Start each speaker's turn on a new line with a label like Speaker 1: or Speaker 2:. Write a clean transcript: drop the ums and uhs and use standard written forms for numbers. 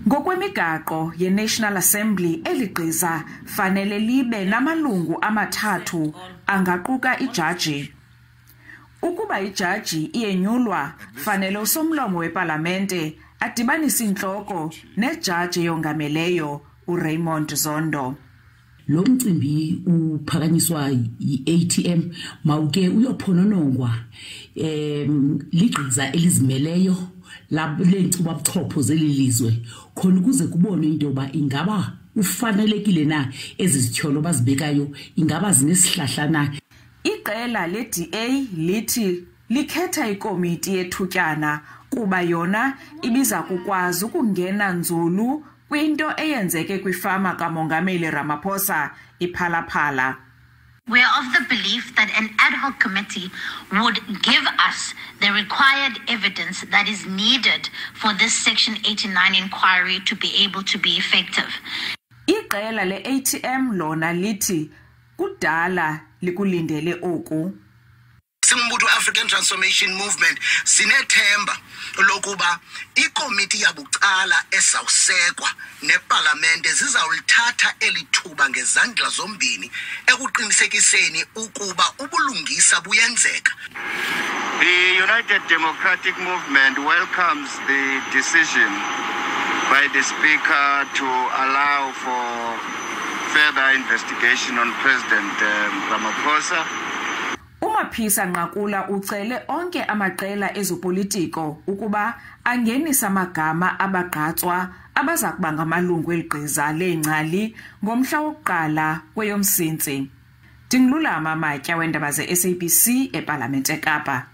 Speaker 1: Ngokwemigaqo ye-National Assembly eligqiza fanele libe namalungu amathathu angaquka ijaji. Ukuba ijaji iyenyulwa fanele usomlomo wephalamende adibanise inhloko nejaji eyongameleyo uRaymond Zondo.
Speaker 2: Lo mcimbi uphakanyiswa yi-ATM mawuke uyophononongwa ligqiza elizimeleyo lencuba buchopho zelilizwe khona ukuze kubonwe into yoba ingaba ufanelekile na ezizithyolo bazibekayo ingaba zinesihlahla na.
Speaker 1: Iqela le-DA lithi likhetha ikomiti yethutyana kuba yona ibiza kukwazi ukungena nzulu kwinto eyenzeke kwifama kamongameli Ramaphosa iphalaphala.
Speaker 3: We are of the belief that an ad hoc committee would give us the required evidence that is needed for this Section 89 inquiry to be able to be effective.
Speaker 1: Iqela le-ATM lona lithi kudala likulindele oku.
Speaker 4: Singumbutho African Transformation Movement sinethemba lokuba ikomiti yabucala esawusekwa nephalamende zizawulithatha elithuba ngezandla zombini ekuqinisekiseni ukuba ubulungisa buyenzeka.
Speaker 5: The United Democratic Movement welcomes the decision by the Speaker to allow for further investigation on President Ramaphosa.
Speaker 1: Umaphisa Nqakula ucele onke amaqela ezopolitiko ukuba angenisa amagama abagqatswa abaza kuba ngamalungu eligqiza leengcali ngomhla wokuqala kweyomsintsi. Ndingululama Matya weendaba ze-SABC eParlamente eKapa.